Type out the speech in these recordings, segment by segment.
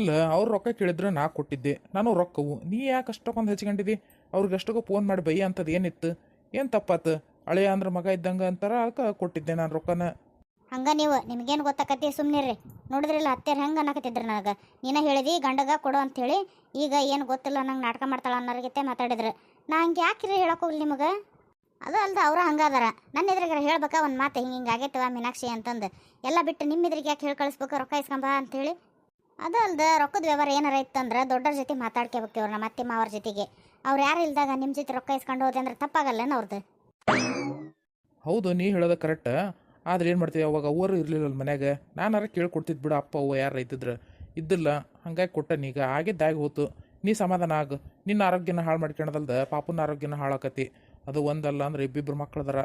ಅಲ್ಲ ಅವ್ರು ರೊಕ್ಕ ಕೇಳಿದ್ರೆ ನಾ ಕೊಟ್ಟಿದ್ದೆ, ನಾನು ರೊಕ್ಕವು ನೀ ಯಾಕೆ ಅಷ್ಟಕ್ಕೊಂದು ಹಚ್ಕೊಂಡಿದ್ದಿ? ಅವ್ರಿಗೆ ಅಷ್ಟಕ್ಕೂ ಫೋನ್ ಮಾಡಿ ಬೈಯ ಅಂತದ್ದು ಏನಿತ್ತು? ಏನು ತಪ್ಪಾತು? ಹಳೆಯ ಅಂದ್ರೆ ಮಗ ಇದ್ದಂಗೆ ಅಂತಾರ, ಅದಕ್ಕೆ ಕೊಟ್ಟಿದ್ದೆ ನಾನು ರೊಕ್ಕನ. ಹಂಗ ನೀವು ನಿಮ್ಗೇನು ಗೊತ್ತಾಕತಿ? ಸುಮ್ಮನಿರ್ರಿ. ನೋಡಿದ್ರಿಲ್ಲ ಅತ್ತೆರು ಹೆಂಗೆ ಅನ್ನಕತ್ತಿದ್ರು ನನಗೆ. ನೀನೇ ಹೇಳಿದಿ ಗಂಡಗ ಕೊಡು ಅಂಥೇಳಿ. ಈಗ ಏನು ಗೊತ್ತಿಲ್ಲ ನಂಗೆ ನಾಟಕ ಮಾಡ್ತಾಳ ಅನ್ನೋರ್ಗಿತ್ತೆ ಮಾತಾಡಿದ್ರು. ನಾ ಹಂಗೆ ಯಾಕಿರಿ ಹೇಳಕ್ಕೆ ಹೋಗ್ಲಿ ನಿಮಗೆ? ಅದು ಅಲ್ದ ಅವ್ರು ಹಂಗಾದಾರ. ನನ್ನ ಎದುರಿಗೆ ಹೇಳ್ಬೇಕಾ ಒಂದು ಮಾತು, ಹಿಂಗೆ ಆಗೈತವ ಮೀನಾಕ್ಷಿ ಅಂತಂದು. ಎಲ್ಲ ಬಿಟ್ಟು ನಿಮ್ಮ ಎದುರಿಗೆ ಯಾಕೆ ಹೇಳಿ ಕಳಿಸ್ಬೇಕು ರೊಕ್ಕ ಇಸ್ಕೊಂಬ ಅಂಥೇಳಿ? ಅದು ಅಲ್ದ ರೊಕ್ಕದ ವ್ಯವಹಾರ ಏನಾರ ಇತ್ತಂದ್ರೆ ದೊಡ್ಡರ ಜೊತೆ ಮಾತಾಡ್ಕೋಬೇಕು ಇವ್ರು, ನಮ್ಮ ಅತ್ತೆ ಮಾವರ ಜೊತೆಗೆ. ಅವ್ರು ಯಾರು ಇಲ್ದಾಗ ನಿಮ್ಮ ಜೊತೆ ರೊಕ್ಕ ಇಸ್ಕೊಂಡು ಹೋದೆ ಅಂದ್ರೆ ತಪ್ಪಾಗಲ್ಲೇನು ಅವ್ರದ್ದು? ಹೌದು, ನೀ ಹೇಳೋದು ಕರೆಕ್ಟ್. ಆದ್ರೆ ಏನು ಮಾಡ್ತೀವಿ, ಅವಾಗ ಅವ್ವರು ಇರಲಿಲ್ಲ ಮನ್ಯಾಗ. ನಾನಾರ ಕೇಳ್ಕೊಡ್ತಿದ್ದು ಬಿಡು, ಅಪ್ಪ ಅವ್ವ ಯಾರು ಇದ್ದಿದ್ರೆ. ಇದ್ದಿಲ್ಲ, ಹಂಗಾಗಿ ಕೊಟ್ಟನೀಗ. ಆಗಿದ್ದಾಗಿ ಹೋತು. ನೀ ಸಮಾಧಾನ ಆಗ. ನಿನ್ನ ಆರೋಗ್ಯನ ಹಾಳು ಮಾಡ್ಕೊಳದಲ್ದ ಪಾಪನ ಆರೋಗ್ಯನ ಹಾಳಾಕತಿ. ಅದು ಒಂದಲ್ಲ ಅಂದ್ರೆ ಇಬ್ಬಿಬ್ರು ಮಕ್ಳದಾರ.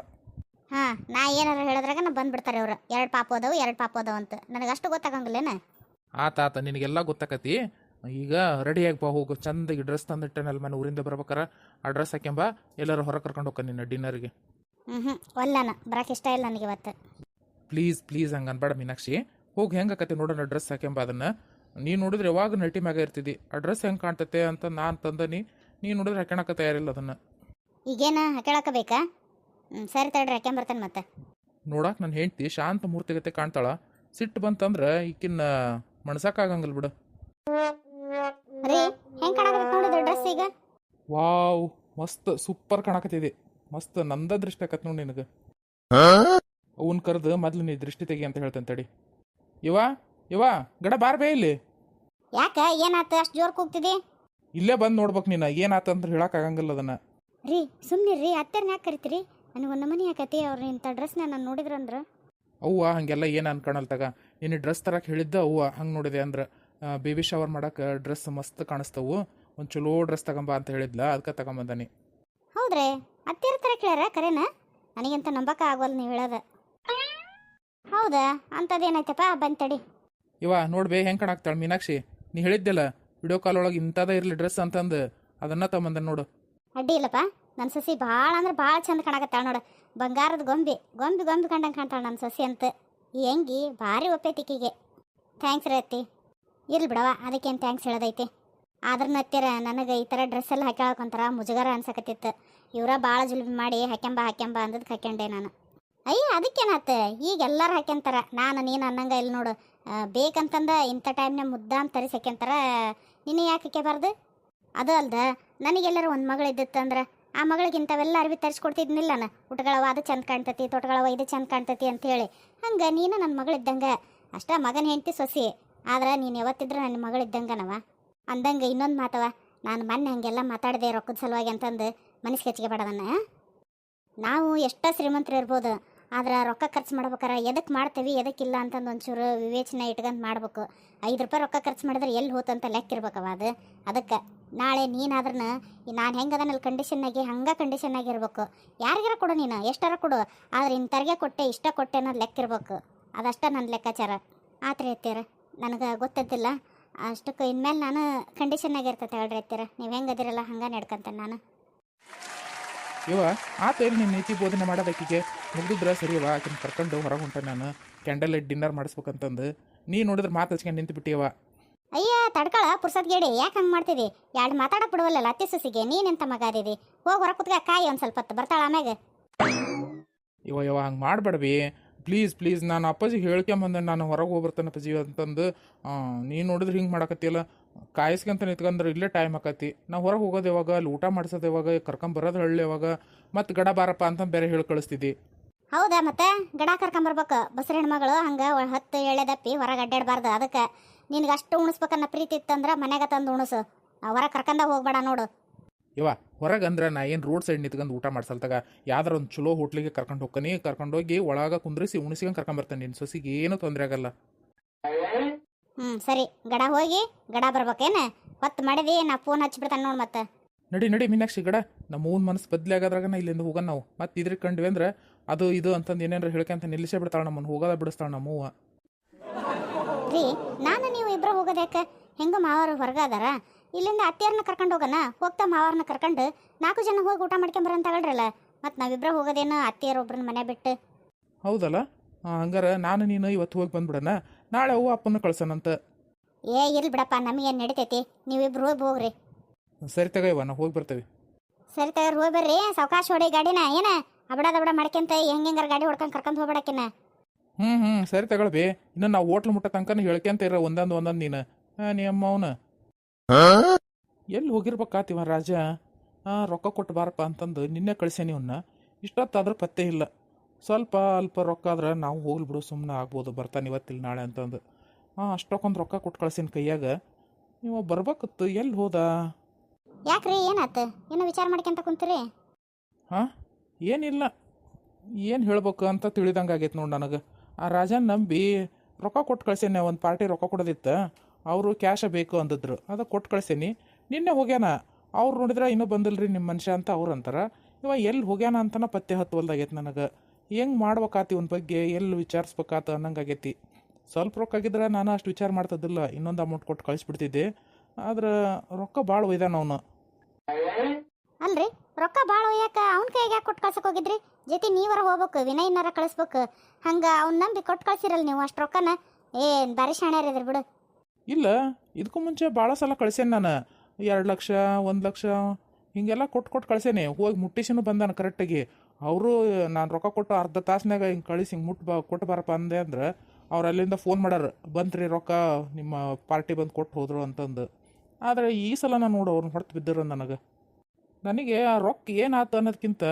ಹಾಂ, ನಾ ಏನಾರು ಹೇಳಿದ್ರಾಗ ನಾ ಬಂದ್ಬಿಡ್ತಾರೆ ಇವರು. ಎರಡು ಪಾಪ ಅದಾವು ಅಂತ. ನನಗೆ ಅಷ್ಟು ಗೊತ್ತಾಗಂಗಿಲ್ಲೇನ? ಆತ ನಿನಗೆಲ್ಲ ಗೊತ್ತಾಕತಿ. ಈಗ ರೆಡಿಯಾಗಿ ಬಾ, ಹೋಗು. ಚಂದಾಗಿ ಡ್ರೆಸ್ ತಂದಿಟ್ಟೆನಲ್ಲ ಮನೆ ಊರಿಂದ ಬರ್ಬೇಕಾರ. ಆ ಡ್ರೆಸ್ ಹಾಕ್ಯಂಬ, ಎಲ್ಲರೂ ಹೊರ ಕರ್ಕೊಂಡು ಹೋಗ್ಕ ನಿನ್ನ ಡಿನ್ನರ್ಗೆ. ಒಲ್ಲನ ಬರಕ್ಕೆ ಇಷ್ಟ ಇಲ್ಲ ನನಗೆ ಇವತ್ತು. ಪ್ಲೀಸ್ ಹಂಗೆ ಅನ್ಬೇಡ ಮೀನಾಕ್ಷಿ. ಹೋಗಿ ಹೆಂಗಾಕತಿ ನೋಡೋಣ ಡ್ರೆಸ್ ಹಾಕ್ಯಂಬ ಅದನ್ನು. ನೀನು ನೋಡಿದ್ರೆ ಯಾವಾಗ ನಟಿ ಮ್ಯಾಗ ಇರ್ತಿದ್ದಿ. ಆ ಡ್ರೆಸ್ ಹೆಂಗೆ ಕಾಣ್ತತೆ ಅಂತ ನಾನು ತಂದನಿ. ನೀನು ನೋಡಿದ್ರೆ ಹಾಕ್ಯಣಕ್ಕೆ ತಯಾರಿಲ್ಲ ಅದನ್ನು. ಈಗೇನ ಹಾಕ್ಯಾಳಕ ಬೇಕಾ? ಸರಿ ತಡ್ರಿ, ಹಾಕ್ಯಂಬರ್ತಾನೆ ಮತ್ತೆ. ನೋಡಕ್ಕೆ ನನ್ನ ಹೆಂಡ್ತಿ ಶಾಂತ ಮೂರ್ತಿಗತೆ ಕಾಣ್ತಾಳ. ಸಿಟ್ಟು ಬಂತಂದ್ರೆ ಈಕಿನ್ನ ಮಣ್ಸಕ್ಕಾಗಂಗಿಲ್ಲ ಬಿಡು. ರೀ, ಹೆಂಗೆ ಕಾಣಕತ್ತ ನೋಡಿದ್ರೆ ಡ್ರೆಸ್ ಈಗ? ವಾವ್, ಮಸ್ತ್ ಸೂಪರ್ ಕಾಣಕತ್ತಿದೆ. ಮಸ್ತ್ ನಂದ ದೃಷ್ಟಿ ಆಕತ್ ನೋಡಿ ನಿನಗೆ. ಅವನ್ ಕರೆದು ಮೊದ್ಲು ನೀ ದೃಷ್ಟಿ ತೆಗಿ ಅಂತ ಹೇಳ್ತೇನೆ ತಡಿ. ಇವ ಗಡ ಬಾರ್ ಬೇ ಇಲ್ಲಿ. ಯಾಕ ಏನಾತ ಅಷ್ಟು ಜೋರ್ ಕೂಗ್ತಿದಿ? ಇಲ್ಲೇ ಬಂದು ನೋಡ್ಬೇಕು ನೀನು. ಏನಾತ ಅಂತ ಹೇಳಕ್ ಆಗಂಗಿಲ್ಲ ಅದನ್ನ. ರೀ ಸುಮ್ಮನಿರ್ರಿ, ಅತ್ತೆರ್ನ ಯಾಕೆ ಕರಿತೀರಿ? ನನಗೊಂದು ಮನೆ ಯಾಕತಿ ಅವ್ರು ಇಂಥ ಡ್ರೆಸ್ನ ನಾನು ನೋಡಿದ್ರಂದ್ರೆ. ಅವ್ವ ಹಂಗೆಲ್ಲ ಏನು ಅನ್ಕೊಳಲ್ ತಗ. ನೀನು ಡ್ರೆಸ್ ತರಕ್ಕೆ ಹೇಳಿದ್ದ ಅವ್ವ ಹಂಗೆ ನೋಡಿದೆ ಅಂದ್ರೆ. ಬೇಬಿ ಶವರ್ ಮಾಡಕ್ಕೆ ಡ್ರೆಸ್ ಮಸ್ತ್ ಕಾಣಿಸ್ತವು, ಒಂದು ಚಲೋ ಡ್ರೆಸ್ ತಗೊಂಬ ಅಂತ ಹೇಳಿದ್ಲ, ಅದಕ್ಕೆ ತಗೊಂಬಂದಾನಿ. ಹೌದ್ರಿ, ಅತ್ತೆರ ತರ ಕೇಳ್ಯಾರ ಕರೆನ? ನನಗಂತ ನಂಬಕ ಆಗೋಲ್ಲ ನೀವು ಹೇಳೋದು. ಹೌದಾ, ಅಂಥದ್ದೇನಾಯ್ತಪ್ಪ? ಬಂತಡಿ. ನೋಡ್ಬೇ ಹೆಂಗೆ ಕಾಣಾಕ್ತಾಳೆ ಮೀನಾಕ್ಷಿ. ನೀ ಹೇಳಿದ್ದೆಲ್ಲ ವಿಡಿಯೋ ಕಾಲ್ ಒಳಗೆ ಇಂಥದ ಇರಲಿ ಡ್ರೆಸ್ ಅಂತಂದು, ಅದನ್ನ ತಗೊಂಬಂದ ನೋಡು. ಅಡ್ಡಿ ಇಲ್ಲಪ್ಪ, ನನ್ನ ಸಸಿ ಭಾಳ ಅಂದ್ರೆ ಭಾಳ ಚಂದ ಕಾಣಕತ್ತಾಳ ನೋಡು. ಬಂಗಾರದ ಗೊಂಬೆ ಕಂಡಂಗೆ ಕಾಣ್ತಾಳೆ ನನ್ನ ಸಸಿ ಅಂತ. ಈ ಹೆಂಗಿ ಭಾರಿ ಒಪ್ಪೈತಿಕಿಗೆ. ಥ್ಯಾಂಕ್ಸ್ ರೀ ಅತ್ತಿ. ಇರ್ಲಿ ಬಿಡವ, ಅದಕ್ಕೇನು ಥ್ಯಾಂಕ್ಸ್ ಹೇಳೋದೈತಿ. ಆದ್ರೆ ನತ್ತಿರ ನನಗೆ ಈ ಥರ ಡ್ರೆಸ್ ಎಲ್ಲ ಹಾಕ್ಯಾಳಕೊಂತಾರ ಮುಜುಗರ ಅನ್ಸಕತ್ತಿತ್ತು. ಇವರ ಭಾಳ ಜುಲ್ಬಿ ಮಾಡಿ ಹಾಕ್ಯಂಬ ಅಂದದ್ದು ಹಾಕ್ಯಂಡೆ ನಾನು. ಅಯ್ಯ ಅದಕ್ಕೇನಾತ, ಈಗ ಎಲ್ಲರೂ ಹಾಕ್ಯಂತಾರ. ನಾನು ನೀನು ಅನ್ನಂಗೆ ಇಲ್ಲಿ ನೋಡು. ಬೇಕಂತಂದ ಇಂಥ ಟೈಮ್ನಾಗ ಮುದ್ದಾಮ್ ತರಿಸಿ ಹಾಕ್ಯಂತಾರ. ನೀನು ಯಾಕೆ ಹಾಕ್ಯಬಾರ್ದು? ಅದು ಅಲ್ದ, ನನಗೆಲ್ಲರೂ ಒಂದು ಮಗಳು ಇದ್ದಿತ್ತಂದ್ರೆ ಆ ಮಗಳಿಗೆ ಇಂಥವೆಲ್ಲ ಅರ್ವಿ ತರಿಸ್ಕೊಡ್ತಿದ್ನಿಲ್ಲ ನಾನು. ಊಟಗಳವ ಅದು ಚಂದ ಕಾಣ್ತತಿ, ತೋಟಗಳವ ಇದು ಚಂದ ಕಾಣ್ತತಿ ಅಂಥೇಳಿ. ಹಂಗೆ ನೀನು ನನ್ನ ಮಗಳಿದ್ದಂಗೆ ಅಷ್ಟ. ಮಗನ ಹೆಂಡತಿ ಸೊಸಿ ಆದ್ರೆ ನೀನು ಯಾವತ್ತಿದ್ರೆ ನನ್ನ ಮಗಳಿದ್ದಂಗನವ. ಅಂದಂಗೆ ಇನ್ನೊಂದು ಮಾತವ, ನಾನು ಮೊನ್ನೆ ಹಂಗೆಲ್ಲ ಮಾತಾಡಿದೆ ರೊಕ್ಕದ ಸಲುವಾಗಿ ಅಂತಂದು ಮನಸ್ಸಿಗೆ ಹಚ್ಚಿಗೆಬೇಡವನ್ನ. ನಾವು ಎಷ್ಟೋ ಶ್ರೀಮಂತರು ಇರ್ಬೋದು, ಆದ್ರೆ ರೊಕ್ಕ ಖರ್ಚು ಮಾಡ್ಬೇಕಾರೆ ಎದಕ್ಕೆ ಮಾಡ್ತೀವಿ ಎದಕ್ಕಿಲ್ಲ ಅಂತಂದು ಒಂಚೂರು ವಿವೇಚನೆ ಇಟ್ಕೊಂಡು ಮಾಡ್ಬೇಕು. 5 ರೂಪಾಯಿ ರೊಕ್ಕ ಖರ್ಚು ಮಾಡಿದ್ರೆ ಎಲ್ಲಿ ಹೋತಂತ ಲೆಕ್ಕ ಇರ್ಬೇಕವ ಅದು. ಅದಕ್ಕೆ ನಾಳೆ ನೀನಾದ್ರೂ ನಾನು ಹೆಂಗದನಲ್ಲಿ ಕಂಡೀಷನ್ನಾಗಿ ಹಂಗೆ ಕಂಡೀಷನ್ನಾಗಿ ಇರ್ಬೇಕು. ಯಾರಿಗಾರ ಕೊಡು, ನೀನು ಎಷ್ಟಾರ ಕೊಡು, ಆದ್ರೆ ಇಂಥರ್ಗೆ ಕೊಟ್ಟೆ ಇಷ್ಟ ಕೊಟ್ಟೆ ಅನ್ನೋದು ಲೆಕ್ಕ ಇರ್ಬೇಕು. ಅದಷ್ಟ ನನ್ನ ಲೆಕ್ಕಾಚಾರ. ಆತ್ರಿ ಎತ್ತೀರ, ನನಗೆ ಗೊತ್ತಿದ್ದಿಲ್ಲ ಅಷ್ಟಕ್ಕೆ. ಇನ್ಮೇಲೆ ನಾನು ಕಂಡೀಷನ್ನಾಗಿ ಇರ್ತೈತೆ ಹೇಳ್ರಿ ಎತ್ತೀರ. ನೀವು ಹೆಂಗೆ ಅದಿರಲ್ಲ ಹಂಗೆ ನಡ್ಕೊಂತೇನೆ ನಾನು. ಆತ ಹೇಳಿ ನೀನು ನೀತಿ ಬೋಧನೆ ಮಾಡೋದಕ್ಕಿಗೆ ಮುಗ್ದಿದ್ರೆ ಸರಿಯವ. ಆಕಿನ ಕರ್ಕೊಂಡು ಹೊರಗೆ ಹೊಂಟೆ ನಾನು. ಕ್ಯಾಂಡಲ್ ಲೈಟ್ ಡಿನ್ನರ್ ಮಾಡಿಸ್ಬೇಕಂತಂದು. ನೀ ನೋಡಿದ್ರೆ ಮಾತು ಹಚ್ಕೊಂಡು ನಿಂತು ಬಿಟ್ಟಿಯವ. ಅಯ್ಯ ತಡ್ಕಳ ಪುರ್ಸದ್ಗೇಡಿ, ಯಾಕೆ ಹಂಗೆ ಮಾಡ್ತಿದ್ದಿ? ಎರಡು ಮಾತಾಡಕ್ಕೆ ಬಿಡುವಲ್ಲ ಅತ್ತೆ ಸೊಸಿಗೆ. ನೀನೆಂತ ಮಗ ಅದಿದಿ? ಹೋಗಿ ಹೊರ ಕುತ್ಕ ಕಾಯಿ ಒಂದು ಸ್ವಲ್ಪ ಹೊತ್ತು, ಬರ್ತಾಳ ಆಮ್ಯಾಗ. ಹಂಗೆ ಮಾಡಬೇಡವಿ ಪ್ಲೀಸ್. ನಾನು ಅಪ್ಪಾಜಿ ಹೇಳ್ಕೊಂಬಂದೆ, ನಾನು ಹೊರಗೆ ಹೋಗ್ಬರ್ತಾನೆ ಅಪ್ಪಾಜಿ ಅಂತಂದು. ನೀನು ನೋಡಿದ್ರೆ ಹಿಂಗೆ ಮಾಡಕತ್ತಿಯಲ್ಲ. ಕಾಯಿಸ್ಕೊಂತ ನಿಂತ್ಕೊಂಡ್ರೆ ಇಲ್ಲೇ ಟೈಮ್ ಆಕತಿ. ನಾವು ಹೊರಗೆ ಹೋಗೋದು ಯಾವಾಗ, ಅಲ್ಲಿ ಊಟ ಮಾಡಿಸೋದು ಯಾವಾಗ, ಕರ್ಕೊಂಬರೋದು ಹಳ್ಳಿ ಯಾವಾಗ, ಮತ್ತು ಗಡ ಬಾರಪ್ಪ ಅಂತ ಬೇರೆ ಹೇಳಿ ಕಳಿಸ್ತಿದ್ದಿ. ಹೌದಾ, ಮತ್ತೆ ಗಡ ಕರ್ಕೊಂಬರ್ಬೇಕು. ಬಸರ ಹೆಣ್ಮಗಳು ಹಂಗೆ 10 ಎಳೆದಪ್ಪಿ ಹೊರಗೆ ಅಡ್ಡಾಡಬಾರ್ದು. ಅದಕ್ಕೆ ನಿನ್ಗೆ ಅಷ್ಟು ಉಣಿಸ್ಬೇಕನ್ನ ಪ್ರೀತಿ ಇತ್ತಂದ್ರೆ ಮನೆಗೆ ತಂದು ಉಣಿಸು. ಹೊರಗೆ ಕರ್ಕೊಂಡ ಹೋಗ್ಬೇಡ ನೋಡು. ಹೊರಗೆ ಅಂದ್ರೆ ನಾ ಏನು ರೋಡ್ ಸೈಡ್ ನಿಂತ್ಕೊಂಡು ಊಟ ಮಾಡ್ಸಲ್ತಾಗ. ಯಾವ್ದಾರ ಒಂದು ಚಲೋ ಹೋಟ್ಲಿಗೆ ಕರ್ಕೊಂಡು ಹೋಗ್ತಾನೆ. ಕರ್ಕೊಂಡೋಗಿ ಒಳಗೆ ಕುಂದ್ರಿಸಿ ಉಣಿಸ್ಕೊಂಡು ಕರ್ಕೊಂಬರ್ತಾನೆ. ನಿನ್ನ ಸೊಸಿಗೆ ಏನೂ ತೊಂದರೆ ಆಗಲ್ಲ. ಸರಿ, ಗಡ ಹೋಗಿ ಗಡ ಬರ್ಬೇಕೇನು? ಹೊತ್ತು ಮಾಡಿದಿ, ನಾ ಫೋನ್ ಹಚ್ಚಿಬಿಡ್ತಾನೆ ನೋಡು ಮತ್ತೆ. ನಡಿ ಮೀನಾಕ್ಷಿ, ಗಡ ನಮ್ಮ ಮೂನ್ ಮನಸ್ಸು ಬದಲಾಗದ್ರಾಗ ಇಲ್ಲಿಂದ ಹೋಗೋಣ ನಾವು. ಮತ್ತೆ ಇದ್ರ ಕಂಡ್ವಿ ಅಂದ್ರೆ ಅದು ಇದು ಅಂತಂದು ಏನೇನಾರು ಹೇಳ್ಕೊಂತ ನಿಲ್ಲಿಸೇ ಬಿಡ್ತಾಳೆ ನಮ್ಮನ್ನು. ಹೋಗೋದ ಬಿಡಿಸ್ತಾಳೆ ನಮ್ಮವ್ವ. ರೀ, ನಾನು ನೀವು ಇಬ್ಬರು ಹೋಗೋದ್ಯಾಕೆ? ಹೆಂಗೋ ಮಾವರು ಹೊರಗೆ ಅದಾರ. ಇಲ್ಲಿಂದ ಅತ್ತೆಯರನ್ನ ಕರ್ಕೊಂಡು ಹೋಗೋಣ. ಹೋಗ್ತಾ ಮಾವಾರನ್ನ ಕರ್ಕೊಂಡು 4 ಜನ ಹೋಗಿ ಊಟ ಮಾಡ್ಕೊಂಬರಂತ ಹೇಳ್ರಲ್ಲ. ಮತ್ತು ನಾವಿಬ್ಬರು ಹೋಗೋದೇನು ಅತ್ತೆಯರು ಒಬ್ರನ್ನ ಮನೆ ಬಿಟ್ಟು? ಹೌದಲ್ಲ, ಹಂಗಾರೆ ನಾನು ನೀನು ಇವತ್ತು ಹೋಗಿ ಬಂದ್ಬಿಡೋಣ. ನಾಳೆ ಅವ್ವ ಅಪ್ಪನ ಕಳ್ಸೋಣಂತ. ಇರ್ಲಿ ಬಿಡಪ್ಪ, ನಮಗೇನು ನಡಿತೈತಿ, ನೀವಿಬ್ರು ಹೋಗ್ರಿ. ಸರಿ ತಗೋ ನಾವು ಹೋಗಿ ಬರ್ತೇವೆ. ಸರಿ ತಗೋ ಹೋಗಿ ಬರ್ರಿ, ಸಾವಕಾಶ ಹೊಡಿ ಗಾಡಿನ. ಏನ ಅಬಡ ಮಾಡ್ಕೊಂತ ಹೆಂಗಾರ ಗಾಡಿ ಹೊಡ್ಕೊಂಡು ಕರ್ಕೊಂಡು ಹೋಗ್ಬೇಡಕ್ಕಿನ್ನ. ಸರಿ ತಗೊಳ್ಬಿ. ಇನ್ನು ನಾವು ಹೋಟ್ಲು ಮುಟ್ಟ ತನಕ ಹೇಳ್ಕೊಂತ ಇರ ಒಂದೊಂದು ನೀನು. ನೀ ಅಮ್ಮ ಅವನು ಎಲ್ಲಿ ಹೋಗಿರ್ಬೇಕಾತಿವ ರಾಜ. ರೊಕ್ಕ ಕೊಟ್ಟು ಬಾರಪ್ಪ ಅಂತಂದು ನಿನ್ನೆ ಕಳಿಸೇನಿ ಇವನ್ನ. ಇಷ್ಟೊತ್ತಾದ್ರೂ ಪತ್ತೆ ಇಲ್ಲ. ಸ್ವಲ್ಪ ಅಲ್ಪ ರೊಕ್ಕ ಆದ್ರೆ ನಾವು ಹೋಗ್ಲಿ ಬಿಡು, ಸುಮ್ಮನೆ ಆಗ್ಬೋದು, ಬರ್ತಾನೆ ಇವತ್ತಿಲ್ಲ ನಾಳೆ ಅಂತಂದು. ಅಷ್ಟಕ್ಕೊಂದು ರೊಕ್ಕ ಕೊಟ್ಟು ಕಳ್ಸೀನಿ ಕೈಯಾಗ. ಇವ ಬರ್ಬೇಕತ್ತು, ಎಲ್ಲಿ ಹೋದ? ಯಾಕ್ರಿ ಏನಾತ? ಏನೋ ವಿಚಾರ ಮಾಡ್ಕೊಂತ ಕುಂತೀರಿ? ಏನಿಲ್ಲ, ಏನು ಹೇಳ್ಬೇಕು ಅಂತ ತಿಳಿದಂಗೆ ಆಗೈತೆ ನೋಡಿ ನನಗೆ. ಆ ರಾಜನ್ ನಂಬಿ ರೊಕ್ಕ ಕೊಟ್ಟು ಕಳ್ಸೇನೆ. ಒಂದು ಪಾರ್ಟಿ ರೊಕ್ಕ ಕೊಡೋದಿತ್ತು, ಅವರು ಕ್ಯಾಶ ಬೇಕು ಅಂದಿದ್ರು, ಅದಕ್ಕೆ ಕೊಟ್ಟು ಕಳ್ಸೇನಿ. ನಿನ್ನೆ ಹೋಗ್ಯಾನ. ಅವ್ರು ನೋಡಿದ್ರೆ ಇನ್ನೂ ಬಂದಿಲ್ರಿ ನಿಮ್ಮ ಮನುಷ್ಯ ಅಂತ ಅವ್ರು ಅಂತಾರೆ. ಇವ ಎಲ್ಲಿ ಹೋಗ್ಯಾನ ಅಂತನ ಪತ್ತೆ ಹತ್ತುವಲ್ದಾಗೈತೆ ನನಗೆ. ಹೆಂಗೆ ಮಾಡ್ಬೇಕಾತಿ ಇವನ ಬಗ್ಗೆ, ಎಲ್ಲಿ ವಿಚಾರಿಸ್ಬೇಕಾತ ಅನ್ನಂಗೆ ಆಗೈತಿ. ಸ್ವಲ್ಪ ರೊಕ್ಕ ಆಗಿದ್ರೆ ನಾನು ಅಷ್ಟು ವಿಚಾರ ಮಾಡ್ತದಿಲ್ಲ, ಇನ್ನೊಂದು ಅಮೌಂಟ್ ಕೊಟ್ಟು ಕಳಿಸ್ಬಿಡ್ತಿದ್ದೆ. ಆದ್ರೆ ರೊಕ್ಕ ಭಾಳ ಒಯ್ದಾನ ಅವನು. ಅಲ್ರಿ, ರೊಕ್ಕ ಭಾಳ ಒಯ್ಯಾಕ ಅವ್ನ ಕೈಗೆ ಯಾಕೆ ಕೊಟ್ಟು ಕಳ್ಸಕ್ಕೆ ಹೋಗಿದ್ರಿ? ಜೊತೆ ನೀವರ ಹೋಗ್ಬೇಕು, ವಿನಯನಾರ ಕಳಿಸ್ಬೇಕು. ಹಂಗೆ ಅವ್ನ ನಂಬಿ ಕೊಟ್ಟು ಕಳ್ಸಿರಲ್ಲ ನೀವು ಅಷ್ಟು ರೊಕ್ಕನ. ಏನು ಬಾರಿ ಶಾಣ್ಯಾರಿದ್ರಿ ಬಿಡು. ಇಲ್ಲ, ಇದಕ್ಕೂ ಮುಂಚೆ ಭಾಳ ಸಲ ಕಳ್ಸೇನೆ ನಾನು. 2 ಲಕ್ಷ 1 ಲಕ್ಷ ಹಿಂಗೆಲ್ಲ ಕೊಟ್ಟು ಕಳ್ಸೇನೆ. ಹೋಗಿ ಮುಟ್ಟಿಸಿನೂ ಬಂದಾನ ಕರೆಕ್ಟಾಗಿ. ಅವರು ನಾನು ರೊಕ್ಕ ಕೊಟ್ಟು ಅರ್ಧ ತಾಸ್ನಾಗ ಹಿಂಗೆ ಕಳಿಸಿ ಹಿಂಗೆ ಕೊಟ್ಟು ಬಾರಪ್ಪ ಅಂದೆ ಅಂದ್ರೆ ಅವ್ರು ಅಲ್ಲಿಂದ ಫೋನ್ ಮಾಡ್ಯಾರ, ಬಂತ್ರಿ ರೊಕ್ಕ, ನಿಮ್ಮ ಪಾರ್ಟಿ ಬಂದು ಕೊಟ್ಟು ಹೋದ್ರು ಅಂತಂದು. ಆದರೆ ಈ ಸಲ ನಾನು ನೋಡು ಅವ್ರನ್ನ ಹೊರತು ಬಿದ್ದಿರ ನನಗೆ ಆ ರೊಕ್ಕ ಏನಾಯ್ತು ಅನ್ನೋದಕ್ಕಿಂತ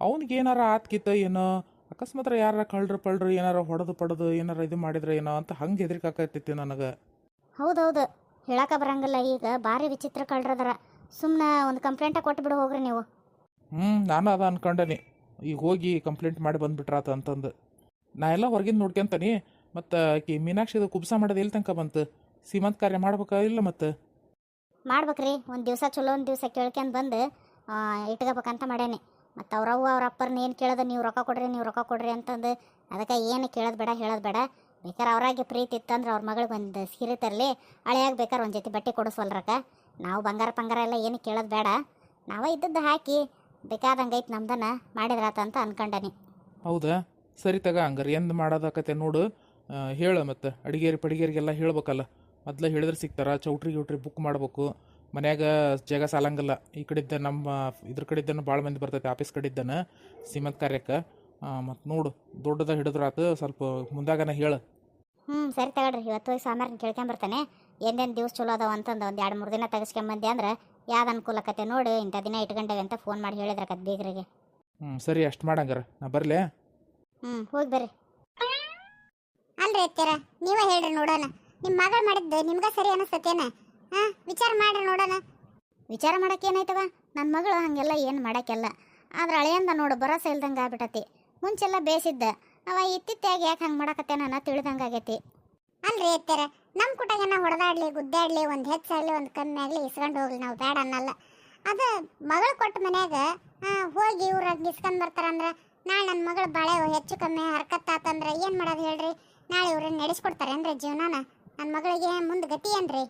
ಅವ್ನಿಗೆ ಏನಾರ ಆತ್ಕಿತ್ತ ಏನೋ, ಅಕಸ್ಮಾತ್ರ ಯಾರ ಕಳ್ರು ಏನಾರ ಹೊಡೆದು ಪಡೆದು ಏನಾರ ಇದು ಮಾಡಿದ್ರೆ ಏನೋ ಅಂತ ಹಂಗೆ ಹೆದರಿಕಾಕೈತಿ ನನಗೆ. ಹೌದೌದು, ಹೇಳಕ್ಕೆ ಬರಂಗಿಲ್ಲ. ಈಗ ಭಾರಿ ವಿಚಿತ್ರ ಕಳ್ರದಾರ. ಸುಮ್ಮನೆ ಒಂದು ಕಂಪ್ಲೇಂಟ ಕೊಟ್ಟು ಹೋಗ್ರಿ ನೀವು. ನಾನು ಅದ ಅನ್ಕೊಂಡನಿ, ಈಗ ಹೋಗಿ ಕಂಪ್ಲೇಂಟ್ ಮಾಡಿ ಬಂದುಬಿಟ್ರಾತ ಅಂತಂದು. ನಾ ಎಲ್ಲ ಹೊರಗಿಂದ ನೋಡ್ಕೊಂತಾನೆ. ಮತ್ತು ಆಕಿ ಮೀನಾಕ್ಷಿದು ಕುಬ್ಸ ಮಾಡೋದು ಎಲ್ಲಿ ತನಕ ಬಂತು? ಸೀಮಂತ ಕಾರ್ಯ ಮಾಡ್ಬೇಕಾ ಇಲ್ಲ? ಮತ್ತು ಮಾಡ್ಬೇಕ್ರಿ, ಒಂದು ದಿವಸ ಚಲೋ ಒಂದು ದಿವಸ ಕೇಳ್ಕೊಂಡು ಬಂದು ಇಟ್ಕೋಬೇಕಂತ ಮಾಡೇನಿ. ಮತ್ತು ಅವ್ರವ್ವ ಅವ್ರ ಅಪ್ಪರನ್ನ ಏನು ಕೇಳೋದು, ನೀವು ರೊಕ್ಕ ಕೊಡ್ರಿ ಅಂತಂದು. ಅದಕ್ಕೆ ಏನು ಕೇಳೋದು ಬೇಡ, ಹೇಳೋದು ಬೇಡ. ಬೇಕಾರೆ ಅವ್ರಾಗೆ ಪ್ರೀತಿ ಇತ್ತಂದ್ರೆ ಅವ್ರ ಮಗಳಿಗೆ ಒಂದು ಸೀರೆ ತರಲಿ, ಹಳೆಯಾಗ ಬೇಕಾದ್ರೆ ಒಂದು ಜೊತೆ ಬಟ್ಟೆ ಕೊಡಿಸ್ವಲ್ರಕ್ಕ. ನಾವು ಬಂಗಾರ ಎಲ್ಲ ಏನು ಕೇಳೋದು ಬೇಡ, ನಾವೇ ಇದ್ದದ್ದು ಹಾಕಿ ಬೇಕಾದಂಗೆ ಐತೆ ನಮ್ದನ ಮಾಡಿದ್ರಾತ ಅಂತ ಅನ್ಕೊಂಡನಿ. ಹೌದಾ? ಸರಿ ತಗ, ಹಂಗಾರೆ ಎಂದು ಮಾಡೋದಾಕತ್ತೆ ನೋಡು. ಹೇಳು, ಮತ್ತು ಪಡಿಗೇರಿಗೆಲ್ಲ ಹೇಳ್ಬೇಕಲ್ಲ. ಮೊದಲು ಹೇಳಿದ್ರೆ ಸಿಗ್ತಾರ. ಚೌಟ್ರಿ ಬುಕ್ ಮಾಡ್ಬೇಕು. ಮನ್ಯಾಗ ಜಾಗ ಸಾಲಂಗಲ್ಲ. ಈ ಕಡೆದ್ದ ನಮ್ಮ ಇದ್ರ ಕಡೆದ್ದನ್ನು ಭಾಳ ಮಂದಿ ಬರ್ತೈತೆ, ಆಫೀಸ್ ಕಡೆದ್ದನ್ನು ಸೀಮಂತ ಕಾರ್ಯಕ್ಕೆ. ಮತ್ತು ನೋಡು, ದೊಡ್ಡದಾಗ ಹಿಡಿದ್ರಾತು, ಸ್ವಲ್ಪ ಮುಂದಾಗನ ಹೇಳು. ಸರಿ ತಗೊಳ್ರಿ, ಇವತ್ತು ಹೋಗಿ ಸಾಮಾರನ್ನ ಕೇಳ್ಕೊಂಬರ್ತಾನೆ. ಎಂದೇನು ದಿವಸ ಚಲೋ ಅದಾವ ಅಂತಂದು ಒಂದು 2-3 ದಿನ ತೆಗೆಸ್ಕೊಂಬಂದೆ ಅಂದ್ರೆ ಯಾವ್ದು ಅನುಕೂಲಕತೆ ನೋಡಿ ಇಂಥ ದಿನ ಇಟ್ಕೊಂಡೇವೆ ಅಂತ ಫೋನ್ ಮಾಡಿ ಹೇಳಿದ್ರಕತ್ ಬೀಗರಿಗೆ. ಸರಿ, ಅಷ್ಟು ಮಾಡಂಗಾರ ನಾ ಬರಲೇ. ಹೋಗಿ ಬರ್ರಿ. ಅಲ್ರಿ ಅತ್ತೀರ, ನೀವೇ ಹೇಳ್ರಿ ನೋಡೋಣ. ನಿಮ್ಮ ಮಗಳು ಮಾಡಿದ್ದು ನಿಮ್ಗೆ ಸರಿ ಅನಿಸ್ತೇನ? ವಿಚಾರ ಮಾಡ್ರಿ ನೋಡೋಣ. ವಿಚಾರ ಮಾಡಕ್ಕೆ ಏನಾಯ್ತವ? ನನ್ನ ಮಗಳು ಹಾಗೆಲ್ಲ ಏನು ಮಾಡೋಕ್ಕೆಲ್ಲ. ಆದ್ರೆ ಹಳೆಯಂದ ನೋಡು ಭರೋಸೆ ಇಲ್ದಂಗೆ ಆಗ್ಬಿಟ್ಟತಿ. ಮುಂಚೆಲ್ಲ ಬೇಸಿದ್ದ ಅವ, ಇತ್ತಿತ್ತಾಗಿ ಯಾಕೆ ಹಂಗೆ ಮಾಡಕತ್ತೇನ ಅನ್ನೋ ತಿಳಿದಂಗೆ ಆಗೈತಿ. ಅಲ್ರಿ ಅತ್ತೀರ, ನಮ್ಮ ಕುಟಾಗೆನ ಹೊಡೆದಾಡ್ಲಿ ಗುದ್ದಾಡ್ಲಿ, ಒಂದು ಹೆಚ್ಚಾಗಲಿ ಒಂದು ಕಮ್ಮಿ ಆಗಲಿ ಇಸ್ಕೊಂಡು ಹೋಗ್ಲಿ, ನಾವು ಬೇಡ ಅನ್ನಲ್ಲ. ಅದು ಮಗಳು ಕೊಟ್ಟ ಮನ್ಯಾಗ ಹೋಗಿ ಇವ್ರು ಇಸ್ಕೊಂಡು ಬರ್ತಾರಂದ್ರೆ ನಾಳೆ ನನ್ನ ಮಗಳು ಬಾಳೆ ಹೆಚ್ಚು ಕಮ್ಮಿ ಹರ್ಕತ್ತಾತಂದ್ರೆ ಏನು ಮಾಡೋದು ಹೇಳ್ರಿ? ನಾಳೆ ಇವ್ರನ್ನ ನಡೆಸ್ಕೊಡ್ತಾರೆ ಅಂದ್ರೆ ಜೀವನಾನ? ನನ್ನ ಮಗಳಿಗೆ ಮುಂದೆ ಗತಿ ಏನ್ರಿ?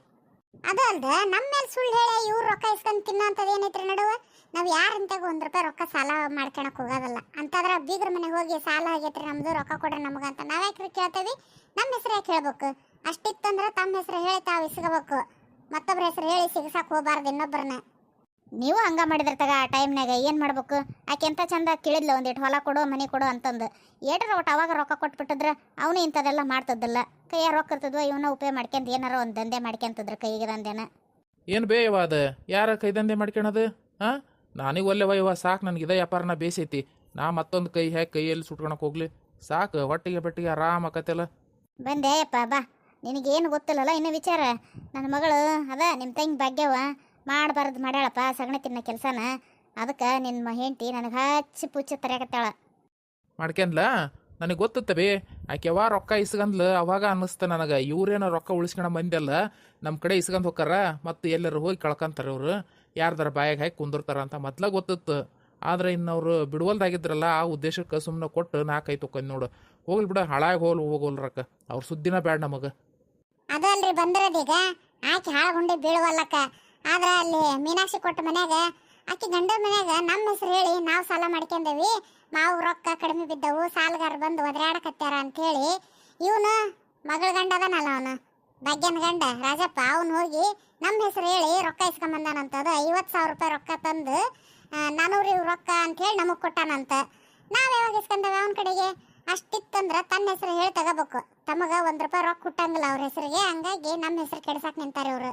ಅದು ಅಲ್ದ ನಮ್ಮ ಮೇಲೆ ಸುಳ್ಳು ಹೇಳಿ ಇವ್ರು ರೊಕ್ಕ ಇಸ್ಕೊಂಡು ತಿನ್ನೋಂಥದ್ದು ಏನೈತ್ರಿ ನಡುವ? ನಾವು ಯಾರಂತಾಗ ₹1 ರೊಕ್ಕ ಸಾಲ ಮಾಡ್ಕೊಳಕ್ಕೆ ಹೋಗೋದಲ್ಲ. ಅಂತಂದ್ರೆ ಬೀಗ್ರ ಮನೆಗೆ ಹೋಗಿ ಸಾಲ ಆಗೈತ್ರಿ ನಮ್ಮದು, ರೊಕ್ಕ ಕೊಡ್ರಿ ನಮಗಂತ ನಾವ್ಯಾಕ್ರಿ ಕೇಳ್ತೇವಿ? ನಮ್ಮ ಹೆಸರು ಯಾಕೆ ಹೇಳ್ಬೇಕು? ಅಷ್ಟಿತ್ತಂದ್ರೆ ತಮ್ಮ ಹೆಸರು ಹೇಳಿ ತಾವು ಇಸ್ಕೋಬೇಕು, ಮತ್ತೊಬ್ಬರ ಹೆಸರು ಹೇಳಿ ಸಿಗಸಕ್ಕೆ ಹೋಗಬಾರ್ದು ಇನ್ನೊಬ್ಬರನ್ನ. ನೀವು ಹಂಗೆ ಮಾಡಿದ್ರೆ ತಗ ಆ ಟೈಮ್ನಾಗ ಏನು ಮಾಡ್ಬೇಕು? ಆಕೆ ಎಂತ ಚಂದ ಕೇಳಿದ್ಲು, ಒಂದಿಟ್ಟು ಹೊಲ ಕೊಡು ಮನೆ ಕೊಡು ಅಂತಂದು. ಏಟರ ಒಟ್ಟು ಅವಾಗ ರೊಕ್ಕ ಕೊಟ್ಬಿಟ್ಟಿದ್ರೆ ಅವನು ಇಂಥದ್ದೆಲ್ಲ ಮಾಡ್ತದ್ದಲ್ಲ. ಕೈಯಾಗ ರೊಕ್ಕ ಇರ್ತದ್ವ, ಇವನ್ನ ಉಪಯೋಗ ಮಾಡ್ಕೊಂಡು ಏನಾರ ಒಂದು ದಂಧೆ ಮಾಡ್ಕೊಂತಿದ್ರ ಕೈಗೆ ದಂಧೆನ. ಏನು ಬೇಯವ ಅದು? ಯಾರ ಕೈದಂಧೆ ಮಾಡ್ಕೊಳೋದು? ನಾನೀಗ ಒಲ್ಲೆವ ಇವ, ಸಾಕು ನನಗೆ ವ್ಯಾಪಾರನ ಬೇಸೈತಿ. ನಾ ಮತ್ತೊಂದು ಕೈ ಹ್ಯಾಕೆ ಕೈಯಲ್ಲಿ ಸುಟ್ಕೊಳಕ್ಕೆ ಹೋಗ್ಲಿ? ಸಾಕು, ಹೊಟ್ಟಿಗೆ ಬಟ್ಟಿಗೆ ಆರಾಮ ಆಕತೆಲ್ಲ. ಬಂದೆ ಅಪ್ಪ ಬಾ, ನಿನಗೇನು ಗೊತ್ತಿಲ್ಲಲ್ಲ ಇನ್ನು ವಿಚಾರ. ನನ್ನ ಮಗಳು ಅದ ನಿಮ್ಮ ತಂಗಿ ಭಾಗ್ಯವ ಮಾಡಬಾರ್ದು ಮಾಡ್ಯಾಳಪ್ಪ ಸಗಣಿ ತಿನ್ನೋ ಕೆಲಸನ. ಅದಕ್ಕೆ ನಿನ್ನ ಹೆಂಡತಿ ನನಗೆ ಹಚ್ಚಿ ಪುಚ್ಚಿ ತರ್ಯಾಕತ್ತಾಳ. ಮಾಡ್ಕೊಂಡ್ಲ? ನನಗೆ ಗೊತ್ತತ್ತಬೇ, ಆಕೆ ಯಾವ ರೊಕ್ಕ ಇಸ್ಕಂದ್ಲು. ಅವಾಗ ಅನ್ನಿಸ್ತ ನನಗೆ, ಇವ್ರೇನೋ ರೊಕ್ಕ ಉಳಿಸ್ಕೊಂಡ ಬಂದಲ್ಲ, ನಮ್ಮ ಕಡೆ ಇಸ್ಕೊಂಡು ಹೋಗ್ತಾರ, ಮತ್ತು ಎಲ್ಲರೂ ಹೋಗಿ ಕಳ್ಕೊಂತಾರೆ ಇವರು, ಯಾರ್ದಾರ ಬಾಯಾಗ ಹಾಕಿ ಕುಂದಿರ್ತಾರ ಅಂತ ಮೊದ್ಲಾಗ ಗೊತ್ತಿತ್ತು. ಆದ್ರೆ ಇನ್ನವ್ರು ಬಿಡುವಲ್ದಾಗಿದ್ರಲ್ಲ, ಆ ಉದ್ದೇಶಕ್ಕೆ ಸುಮ್ಮನೆ ಕೊಟ್ಟು 4 ಕೈ ತೊಕೊಂಡ್ ನೋಡು. ಹೋಗ್ಲಿ ಬಿಡ, ಹಾಳಾಗಿ ಹೋಗೋಲ್ ರೊಕ್ಕ. ಅವ್ರ ಸುದ್ದಿನ ಬ್ಯಾಡ ನಮಗೆ. ಅದಲ್ರಿ ಬಂದಿರೋದೀಗ ಆಕೆ ಹಾಳುಗುಂಡಿ ಬೀಳುವಲ್ಲಕ್ಕ. ಆದ್ರೆ ಅಲ್ಲಿ ಮೀನಾಕ್ಷಿ ಕೊಟ್ಟ ಮನ್ಯಾಗ ಆಕೆ ಗಂಡ ಮನ್ಯಾಗ ನಮ್ಮ ಹೆಸರು ಹೇಳಿ ನಾವು ಸಾಲ ಮಾಡ್ಕೊಂಡೇವಿ, ಮಾವು ರೊಕ್ಕ ಕಡಿಮೆ ಬಿದ್ದವು, ಸಾಲಗಾರ ಬಂದು ಒದರಾಡಕತ್ಯಾರ ಅಂತ ಹೇಳಿ ಇವನು ಮಗಳ ಗಂಡ ಅದನಲ್ಲ ಅವನು ಭಾಗ್ಯನ ಗಂಡ ರಾಜಪ್ಪ ಅವನು ಹೋಗಿ ನಮ್ಮ ಹೆಸರು ಹೇಳಿ ರೊಕ್ಕ ಇಸ್ಕೊಂಬಂದಾನಂತದು 50,000 ರೂಪಾಯಿ ರೊಕ್ಕ ತಂದು 400 ಇವ್ ರೊಕ್ಕ ಅಂತ ಹೇಳಿ ನಮಗೆ ಕೊಟ್ಟಾನಂತ. ನಾವ್ ಯಾವಾಗ ಇಸ್ಕೊಂಡೇವೆ ಅವನ ಕಡೆಗೆ? ಅಷ್ಟಿತ್ತಂದ್ರ ತನ್ನ ಹೆಸರು ಹೇಳಿ ತಗೋಬೇಕು. ತಮಗ 1 ರೂಪಾಯಿ ರೊಕ್ಕ ಕೊಟ್ಟಂಗಿಲ್ಲ ಅವ್ರ ಹೆಸರಿಗೆ, ಹಂಗಾಗಿ ನಮ್ಮ ಹೆಸರು ಕೆಡ್ಸಕ್ ನಿಂತಾರೆ ಇವ್ರು.